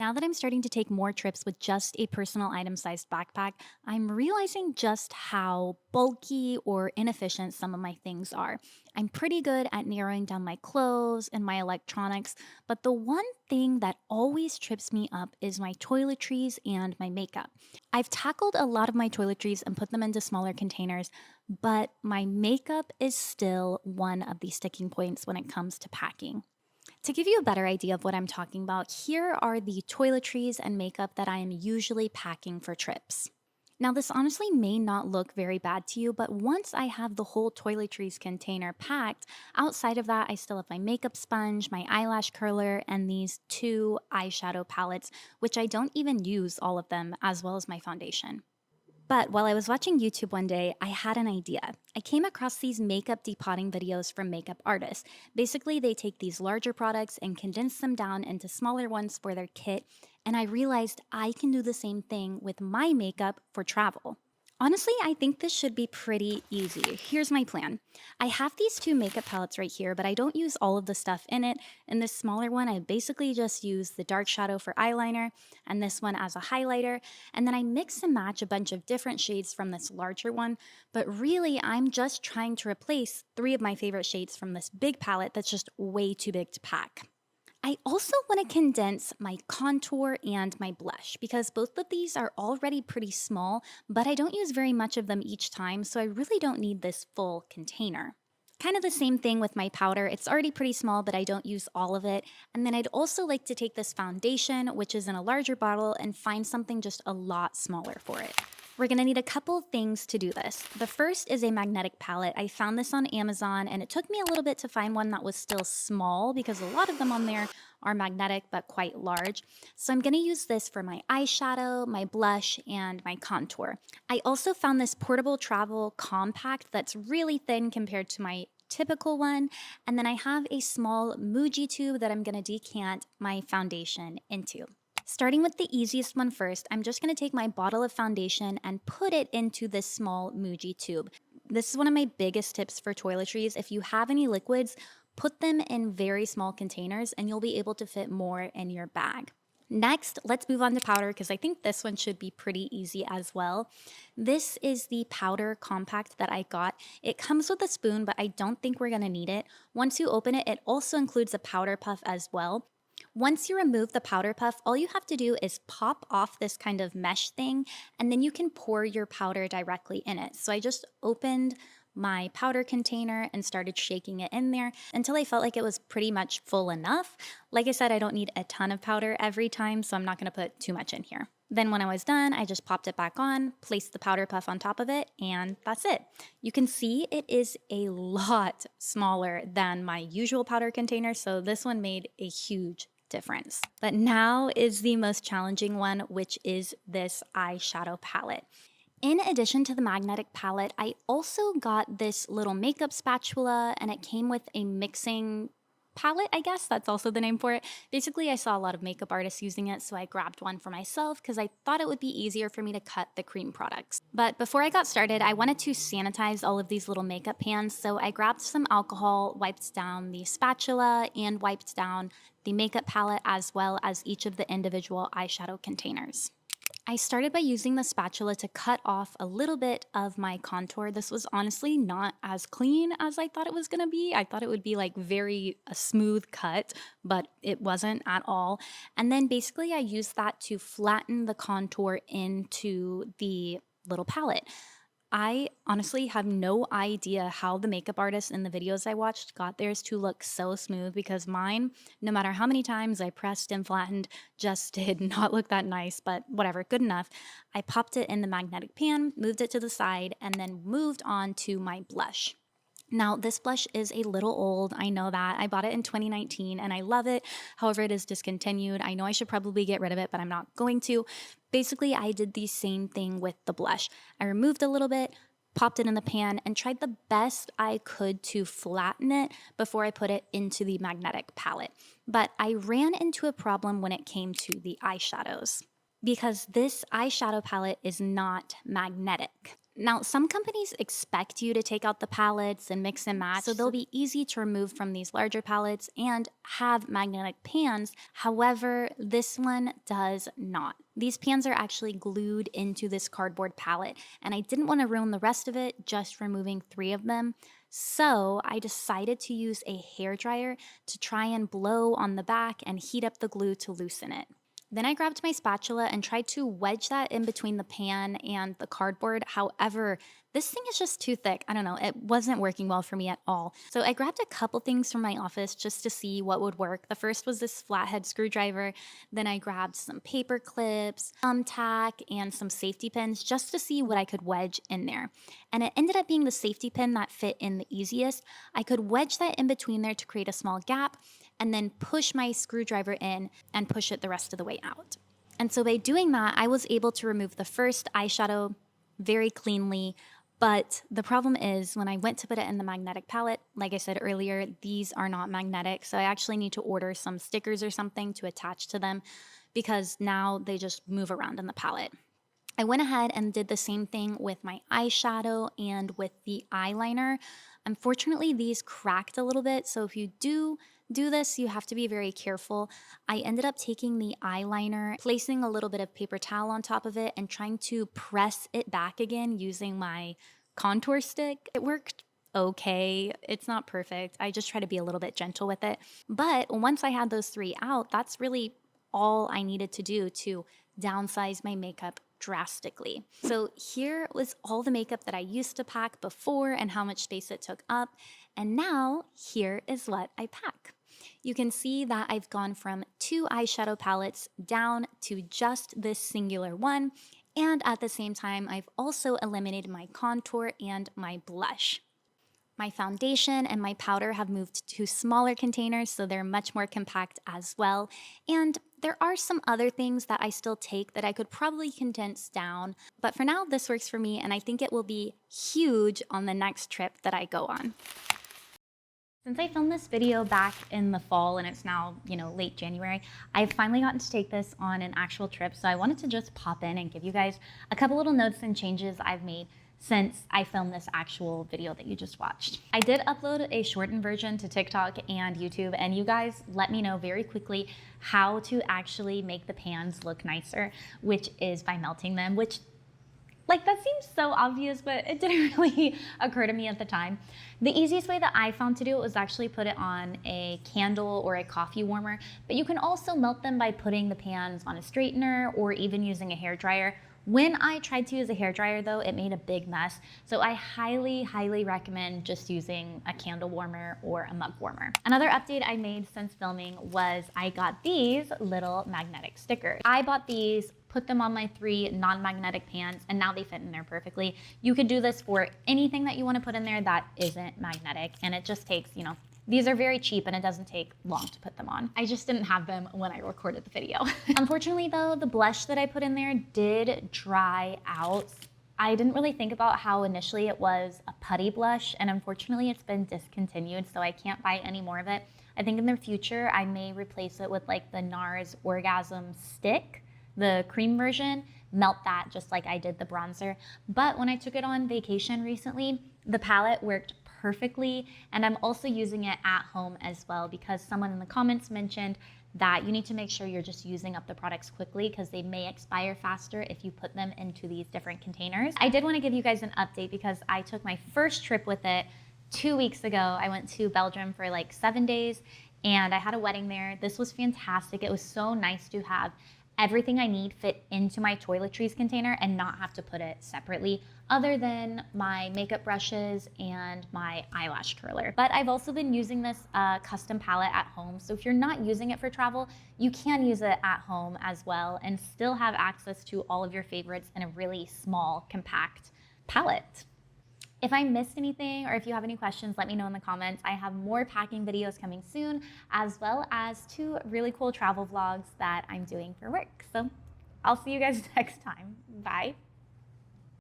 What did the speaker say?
Now that I'm starting to take more trips with just a personal item-sized backpack, I'm realizing just how bulky or inefficient some of my things are. I'm pretty good at narrowing down my clothes and my electronics, but the one thing that always trips me up is my toiletries and my makeup. I've tackled a lot of my toiletries and put them into smaller containers, but my makeup is still one of the sticking points when it comes to packing. To give you a better idea of what I'm talking about, here are the toiletries and makeup that I am usually packing for trips. Now, this honestly may not look very bad to you, but once I have the whole toiletries container packed, outside of that, I still have my makeup sponge, my eyelash curler, and these two eyeshadow palettes, which I don't even use all of them, as well as my foundation. But while I was watching YouTube one day, I had an idea. I came across these makeup depotting videos from makeup artists. Basically, they take these larger products and condense them down into smaller ones for their kit, and I realized I can do the same thing with my makeup for travel. Honestly, I think this should be pretty easy. Here's my plan. I have these two makeup palettes right here, but I don't use all of the stuff in it. In this smaller one, I basically just use the dark shadow for eyeliner and this one as a highlighter. And then I mix and match a bunch of different shades from this larger one. But really, I'm just trying to replace three of my favorite shades from this big palette that's just way too big to pack. I also want to condense my contour and my blush because both of these are already pretty small, but I don't use very much of them each time, so I really don't need this full container. Kind of the same thing with my powder. It's already pretty small, but I don't use all of it. And then I'd also like to take this foundation, which is in a larger bottle, and find something just a lot smaller for it. We're gonna need a couple things to do this. The first is a magnetic palette. I found this on Amazon and it took me a little bit to find one that was still small because a lot of them on there are magnetic but quite large. So I'm gonna use this for my eyeshadow, my blush, and my contour. I also found this portable travel compact that's really thin compared to my typical one. And then I have a small MUJI tube that I'm gonna decant my foundation into. Starting with the easiest one first, I'm just going to take my bottle of foundation and put it into this small MUJI tube. This is one of my biggest tips for toiletries. If you have any liquids, put them in very small containers and you'll be able to fit more in your bag. Next, let's move on to powder because I think this one should be pretty easy as well. This is the powder compact that I got. It comes with a spoon, but I don't think we're going to need it. Once you open it, it also includes a powder puff as well. Once you remove the powder puff, all you have to do is pop off this kind of mesh thing, and then you can pour your powder directly in it. So I just opened my powder container and started shaking it in there until I felt like it was pretty much full enough. Like I said, I don't need a ton of powder every time, so I'm not going to put too much in here. Then when I was done, I just popped it back on, placed the powder puff on top of it, and that's it. You can see it is a lot smaller than my usual powder container, so this one made a huge difference. But now is the most challenging one, which is this eyeshadow palette. In addition to the magnetic palette, I also got this little makeup spatula and it came with a mixing palette, I guess that's also the name for it. Basically, I saw a lot of makeup artists using it, so I grabbed one for myself because I thought it would be easier for me to cut the cream products. But before I got started, I wanted to sanitize all of these little makeup pans, so I grabbed some alcohol, wiped down the spatula, and wiped down the makeup palette as well as each of the individual eyeshadow containers. I started by using the spatula to cut off a little bit of my contour. This was honestly not as clean as I thought it was gonna be. I thought it would be like a smooth cut, but it wasn't at all. And then basically I used that to flatten the contour into the little palette. I honestly have no idea how the makeup artists in the videos I watched got theirs to look so smooth because mine, no matter how many times I pressed and flattened, just did not look that nice, but whatever, good enough. I popped it in the magnetic pan, moved it to the side, and then moved on to my blush. Now, this blush is a little old, I know that. I bought it in 2019 and I love it. However, it is discontinued. I know I should probably get rid of it, but I'm not going to. Basically, I did the same thing with the blush. I removed a little bit, popped it in the pan, and tried the best I could to flatten it before I put it into the magnetic palette. But I ran into a problem when it came to the eyeshadows because this eyeshadow palette is not magnetic. Now, some companies expect you to take out the palettes and mix and match, so they'll be easy to remove from these larger palettes and have magnetic pans. However, this one does not. These pans are actually glued into this cardboard palette, and I didn't want to ruin the rest of it just removing 3 of them. So I decided to use a hairdryer to try and blow on the back and heat up the glue to loosen it. Then I grabbed my spatula and tried to wedge that in between the pan and the cardboard. However, this thing is just too thick. I don't know, it wasn't working well for me at all. So I grabbed a couple things from my office just to see what would work. The first was this flathead screwdriver. Then I grabbed some paper clips, thumbtack, and some safety pins just to see what I could wedge in there. And it ended up being the safety pin that fit in the easiest. I could wedge that in between there to create a small gap and then push my screwdriver in and push it the rest of the way out. And so by doing that, I was able to remove the first eyeshadow very cleanly. But the problem is when I went to put it in the magnetic palette, like I said earlier, these are not magnetic. So I actually need to order some stickers or something to attach to them because now they just move around in the palette. I went ahead and did the same thing with my eyeshadow and with the eyeliner. Unfortunately, these cracked a little bit. So if you do this, you have to be very careful. I ended up taking the eyeliner, placing a little bit of paper towel on top of it, and trying to press it back again using my contour stick. It worked okay. It's not perfect. I just try to be a little bit gentle with it. But once I had those 3 out, that's really all I needed to do to downsize my makeup drastically. So here was all the makeup that I used to pack before and how much space it took up. And now here is what I pack. You can see that I've gone from 2 eyeshadow palettes down to just this singular one. And at the same time, I've also eliminated my contour and my blush. My foundation and my powder have moved to smaller containers, so they're much more compact as well. And there are some other things that I still take that I could probably condense down. But for now, this works for me, and I think it will be huge on the next trip that I go on. Since I filmed this video back in the fall and it's now, late January, I've finally gotten to take this on an actual trip. So I wanted to just pop in and give you guys a couple little notes and changes I've made since I filmed this actual video that you just watched. I did upload a shortened version to TikTok and YouTube, and you guys let me know very quickly how to actually make the pans look nicer, which is by melting them, which that seems so obvious, but it didn't really occur to me at the time. The easiest way that I found to do it was actually put it on a candle or a coffee warmer, but you can also melt them by putting the pans on a straightener or even using a hairdryer. When I tried to use a hairdryer though, it made a big mess. So I highly, highly recommend just using a candle warmer or a mug warmer. Another update I made since filming was I got these little magnetic stickers. I bought these, put them on my 3 non-magnetic pans, and now they fit in there perfectly. You could do this for anything that you want to put in there that isn't magnetic, and it just takes, these are very cheap and it doesn't take long to put them on. I just didn't have them when I recorded the video. Unfortunately though, the blush that I put in there did dry out. I didn't really think about how initially it was a putty blush, and unfortunately it's been discontinued, so I can't buy any more of it. I think in the future I may replace it with the NARS Orgasm Stick, the cream version, melt that just like I did the bronzer. But when I took it on vacation recently, the palette worked perfectly, and I'm also using it at home as well because someone in the comments mentioned that you need to make sure you're just using up the products quickly because they may expire faster if you put them into these different containers. I did want to give you guys an update because I took my first trip with it 2 weeks ago. I went to Belgium for 7 days and I had a wedding there. This was fantastic. It was so nice to have everything I need fit into my toiletries container and not have to put it separately, other than my makeup brushes and my eyelash curler. But I've also been using this custom palette at home. So if you're not using it for travel, you can use it at home as well and still have access to all of your favorites in a really small, compact palette. If I missed anything or if you have any questions, let me know in the comments. I have more packing videos coming soon, as well as 2 really cool travel vlogs that I'm doing for work. So I'll see you guys next time. Bye.